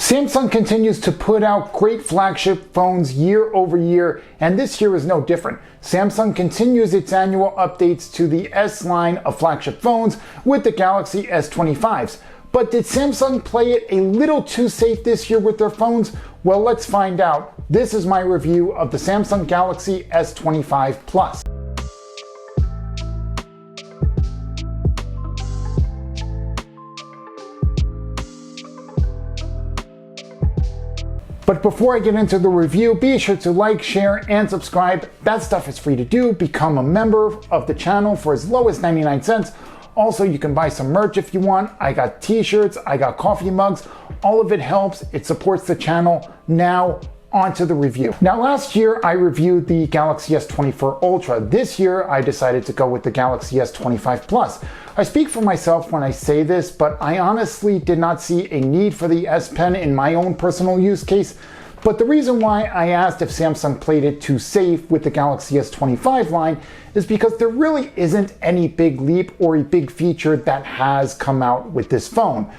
Samsung continues to put out great flagship phones year over year, and this year is no different. Samsung continues its annual updates to the S line of flagship phones with the Galaxy S25s. But did Samsung play it a little too safe this year with their phones? Well, let's find out. This is my review of the Samsung Galaxy S25 Plus. But before I get into the review, be sure to like, share, and subscribe. That stuff is free to do. Become a member of the channel for as low as 99 cents. Also, you can buy some merch if you want. I got t-shirts, I got coffee mugs. All of it helps. It supports the channel. Now, on to the review. Now, last year I reviewed the Galaxy S24 Ultra. This year I decided to go with the Galaxy S25 Plus. I speak for myself when I say this, but I honestly did not see a need for the S Pen in my own personal use case. But the reason why I asked if Samsung played it too safe with the Galaxy S25 line is because there really isn't any big leap or a big feature that has come out with this phone.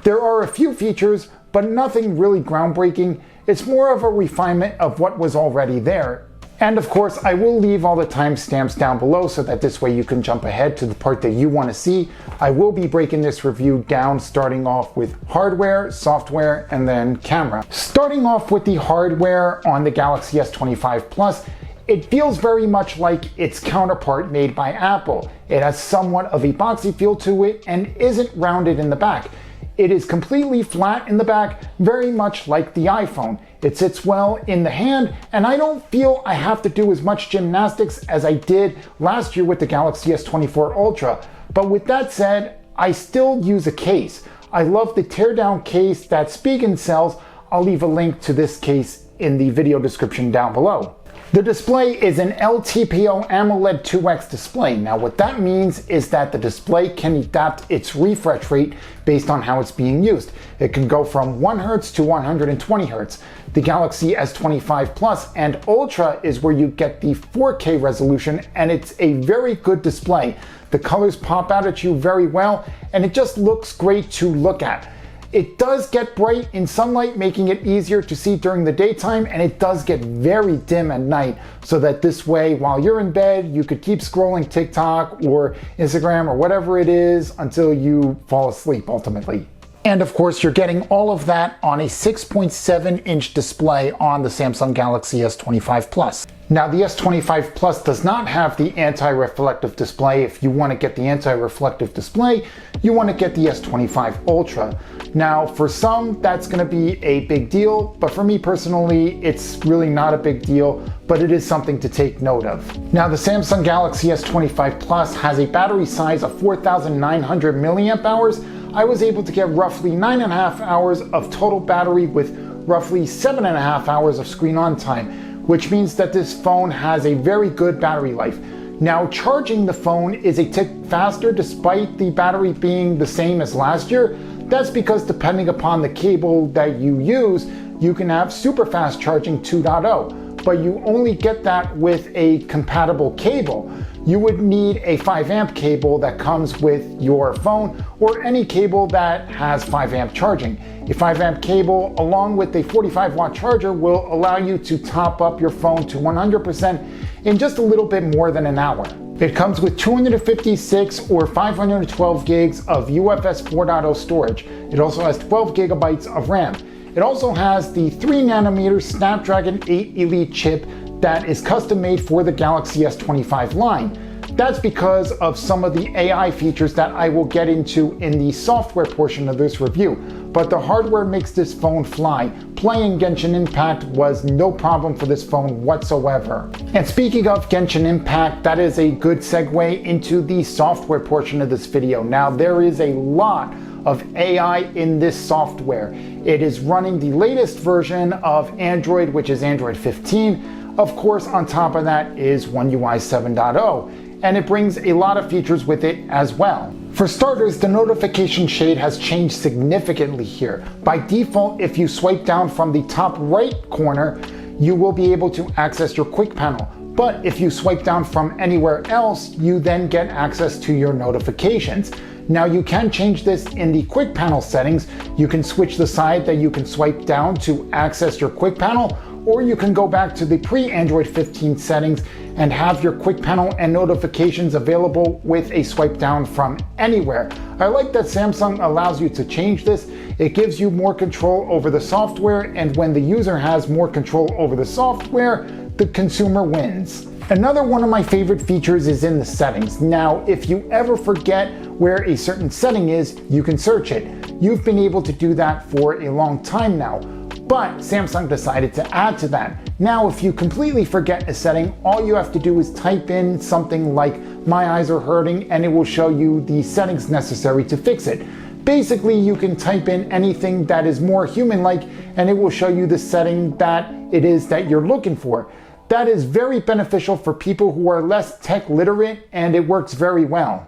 There are a few features, but nothing really groundbreaking. It's more of a refinement of what was already there. And of course, I will leave all the timestamps down below so that this way you can jump ahead to the part that you want to see. I will be breaking this review down, starting off with hardware, software, and then camera. Starting off with the hardware on the Galaxy S25 Plus, it feels very much like its counterpart made by Apple. It has somewhat of a boxy feel to it and isn't rounded in the back. It is completely flat in the back, very much like the iPhone. It sits well in the hand, and I don't feel I have to do as much gymnastics as I did last year with the Galaxy S24 Ultra. But with that said, I still use a case. I love the teardown case that Spigen sells. I'll leave a link to this case in the video description down below. The display is an LTPO AMOLED 2X display. Now what that means is that the display can adapt its refresh rate based on how it's being used. It can go from 1 Hz to 120 Hz. The Galaxy S25 Plus and Ultra is where you get the 4K resolution, and it's a very good display. The colors pop out at you very well, and it just looks great to look at. It does get bright in sunlight, making it easier to see during the daytime, and it does get very dim at night, so that this way, while you're in bed, you could keep scrolling TikTok or Instagram or whatever it is until you fall asleep ultimately. And of course, you're getting all of that on a 6.7-inch display on the Samsung Galaxy S25 Plus. Now, the S25 Plus does not have the anti-reflective display. If you want to get the anti-reflective display, you want to get the S25 Ultra. Now, for some, that's going to be a big deal, but for me personally, it's really not a big deal, but it is something to take note of. Now, the Samsung Galaxy S25 Plus has a battery size of 4,900 milliamp hours. I was able to get roughly 9.5 hours of total battery with roughly 7.5 hours of screen on time, which means that this phone has a very good battery life. Now, charging the phone is a tick faster despite the battery being the same as last year. That's because depending upon the cable that you use, you can have super fast charging 2.0, but you only get that with a compatible cable. You would need a 5 amp cable that comes with your phone, or any cable that has 5 amp charging. A 5 amp cable along with a 45 watt charger will allow you to top up your phone to 100% in just a little bit more than an hour. It comes with 256 or 512 gigs of UFS 4.0 storage. It also has 12 gigabytes of RAM. It also has the 3nm Snapdragon 8 Elite chip that is custom made for the Galaxy S25 line. That's because of some of the AI features that I will get into in the software portion of this review. But the hardware makes this phone fly. Playing Genshin Impact was no problem for this phone whatsoever. And speaking of Genshin Impact, that is a good segue into the software portion of this video. Now, there is a lot of AI in this software. It is running the latest version of Android, which is Android 15. Of course, on top of that is One UI 7.0. And it brings a lot of features with it as well. For starters, the notification shade has changed significantly here. By default, if you swipe down from the top right corner, you will be able to access your quick panel. But if you swipe down from anywhere else, you then get access to your notifications. Now you can change this in the quick panel settings. You can switch the side that you can swipe down to access your quick panel, or you can go back to the pre-Android 15 settings and have your quick panel and notifications available with a swipe down from anywhere. I like that Samsung allows you to change this. It gives you more control over the software, and when the user has more control over the software, the consumer wins. Another one of my favorite features is in the settings. Now, if you ever forget where a certain setting is, you can search it. You've been able to do that for a long time now, but Samsung decided to add to that. Now, if you completely forget a setting, all you have to do is type in something like "my eyes are hurting" and it will show you the settings necessary to fix it. Basically, you can type in anything that is more human-like and it will show you the setting that it is that you're looking for. That is very beneficial for people who are less tech literate, and it works very well.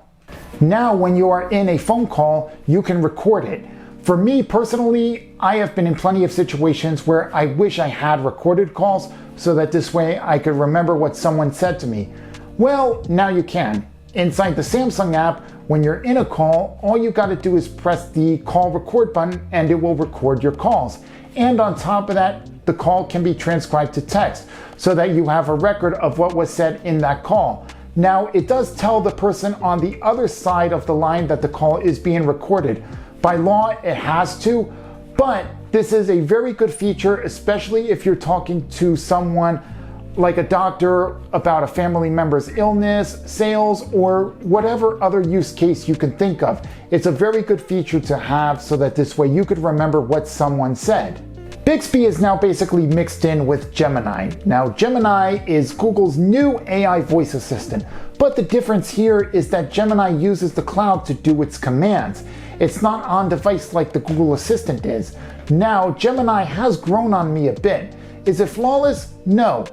Now, when you are in a phone call, you can record it. For me personally, I have been in plenty of situations where I wish I had recorded calls so that this way I could remember what someone said to me. Well, now you can. Inside the Samsung app, when you're in a call, all you gotta do is press the call record button and it will record your calls. And on top of that, the call can be transcribed to text so that you have a record of what was said in that call. Now, it does tell the person on the other side of the line that the call is being recorded. By law, it has to, but this is a very good feature, especially if you're talking to someone like a doctor about a family member's illness, sales, or whatever other use case you can think of. It's a very good feature to have so that this way you could remember what someone said. Bixby is now basically mixed in with Gemini. Now, Gemini is Google's new AI voice assistant, but the difference here is that Gemini uses the cloud to do its commands. It's not on device like the Google Assistant is. Now, Gemini has grown on me a bit. Is it flawless? No,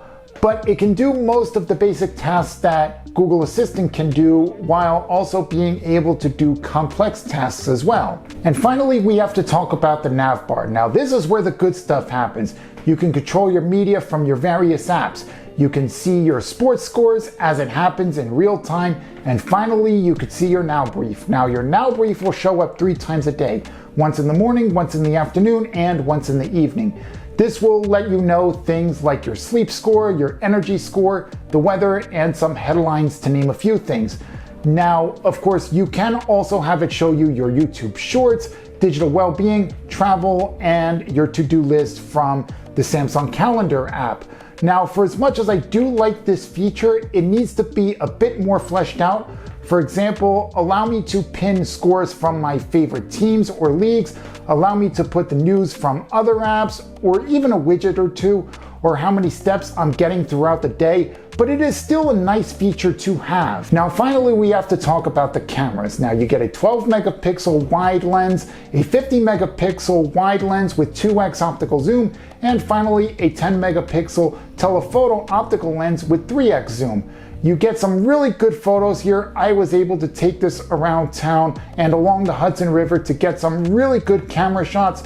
but it can do most of the basic tasks that Google Assistant can do while also being able to do complex tasks as well. And finally, we have to talk about the nav bar. Now, this is where the good stuff happens. You can control your media from your various apps. You can see your sports scores as it happens in real time. And finally, you can see your Now Brief. Now, your Now Brief will show up 3 times a day, once in the morning, once in the afternoon, and once in the evening. This will let you know things like your sleep score, your energy score, the weather, and some headlines to name a few things. Now, of course, you can also have it show you your YouTube Shorts, digital well-being, travel, and your to-do list from the Samsung Calendar app. Now, for as much as I do like this feature, it needs to be a bit more fleshed out. For example, allow me to pin scores from my favorite teams or leagues, allow me to put the news from other apps, or even a widget or two, or how many steps I'm getting throughout the day, but it is still a nice feature to have. Now, finally, we have to talk about the cameras. Now, you get a 12 megapixel wide lens, a 50 megapixel wide lens with 2x optical zoom, and finally, a 10 megapixel telephoto optical lens with 3x zoom. You get some really good photos here. I was able to take this around town and along the Hudson River to get some really good camera shots.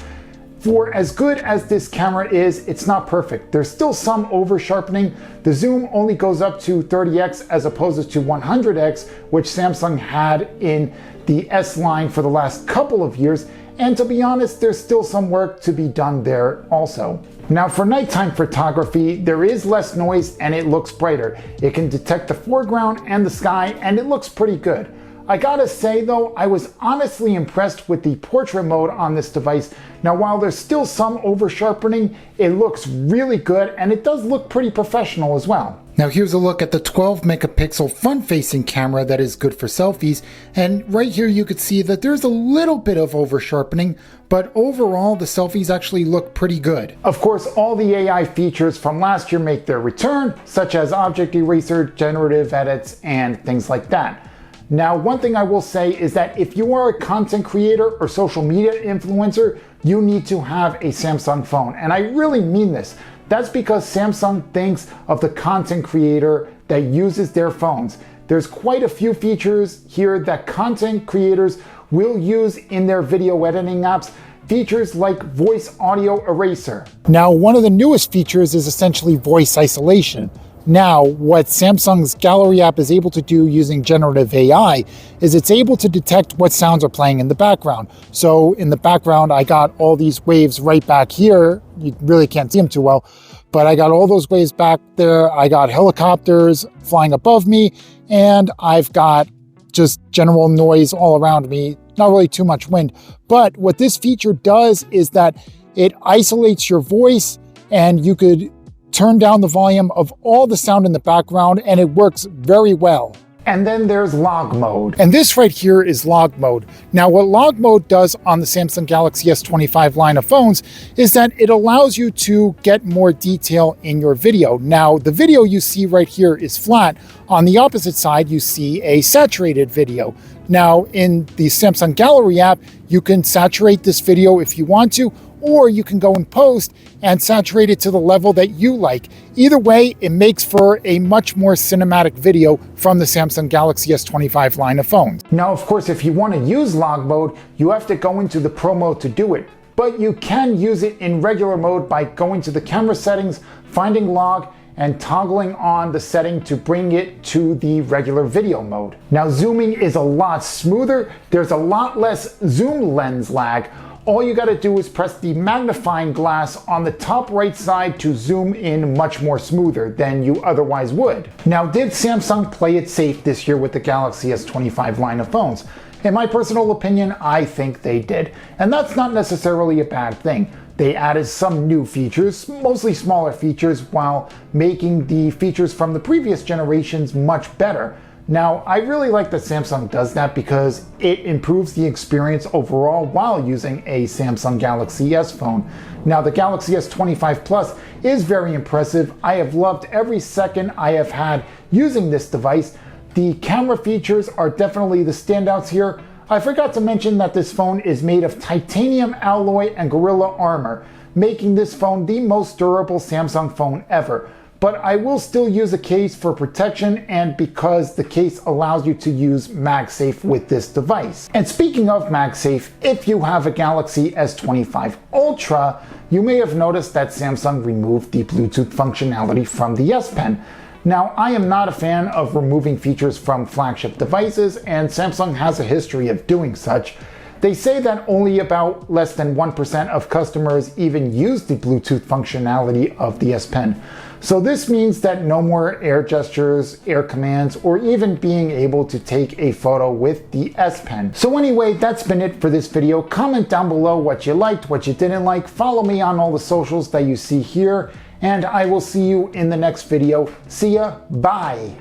For as good as this camera is, it's not perfect. There's still some over sharpening. The zoom only goes up to 30x as opposed to 100x, which Samsung had in the S line for the last couple of years. And to be honest, there's still some work to be done there also. Now, for nighttime photography, there is less noise and it looks brighter. It can detect the foreground and the sky, and it looks pretty good. I gotta say though, I was honestly impressed with the portrait mode on this device. Now, while there's still some over sharpening, it looks really good and it does look pretty professional as well. Now, here's a look at the 12 megapixel front-facing camera that is good for selfies. And right here you could see that there's a little bit of over sharpening, but overall the selfies actually look pretty good. Of course, all the AI features from last year make their return, such as object eraser, generative edits, and things like that. Now, one thing I will say is that if you are a content creator or social media influencer, you need to have a Samsung phone. And I really mean this. That's because Samsung thinks of the content creator that uses their phones. There's quite a few features here that content creators will use in their video editing apps. Features like voice audio eraser. Now, one of the newest features is essentially voice isolation. Now, what Samsung's Gallery app is able to do using generative AI is it's able to detect what sounds are playing in the background. So in the background, I got all these waves right back here. You really can't see them too well, but I got all those waves back there. I got helicopters flying above me, and I've got just general noise all around me. Not really too much wind. But what this feature does is that it isolates your voice, and you could turn down the volume of all the sound in the background, and it works very well. And then there's log mode. And this right here is log mode. Now, what log mode does on the Samsung Galaxy S25 line of phones is that it allows you to get more detail in your video. Now, the video you see right here is flat. On the opposite side, you see a saturated video. Now, in the Samsung Gallery app, you can saturate this video if you want to, or you can go in post and saturate it to the level that you like. Either way, it makes for a much more cinematic video from the Samsung Galaxy S25 line of phones. Now, of course, if you want to use log mode, you have to go into the Pro mode to do it. But you can use it in regular mode by going to the camera settings, finding log, and toggling on the setting to bring it to the regular video mode. Now, zooming is a lot smoother. There's a lot less zoom lens lag. All you gotta do is press the magnifying glass on the top right side to zoom in much more smoother than you otherwise would. Now, did Samsung play it safe this year with the Galaxy S25 line of phones? In my personal opinion, I think they did. And that's not necessarily a bad thing. They added some new features, mostly smaller features, while making the features from the previous generations much better. Now, I really like that Samsung does that because it improves the experience overall while using a Samsung Galaxy S phone. Now, the Galaxy S25 Plus is very impressive. I have loved every second I have had using this device. The camera features are definitely the standouts here. I forgot to mention that this phone is made of titanium alloy and Gorilla Armor, making this phone the most durable Samsung phone ever. But I will still use a case for protection and because the case allows you to use MagSafe with this device. And speaking of MagSafe, if you have a Galaxy S25 Ultra, you may have noticed that Samsung removed the Bluetooth functionality from the S Pen. Now, I am not a fan of removing features from flagship devices, and Samsung has a history of doing such. They say that only about less than 1% of customers even use the Bluetooth functionality of the S Pen. So this means that no more air gestures, air commands, or even being able to take a photo with the S Pen. So anyway, that's been it for this video. Comment down below what you liked, what you didn't like. Follow me on all the socials that you see here, and I will see you in the next video. See ya, bye.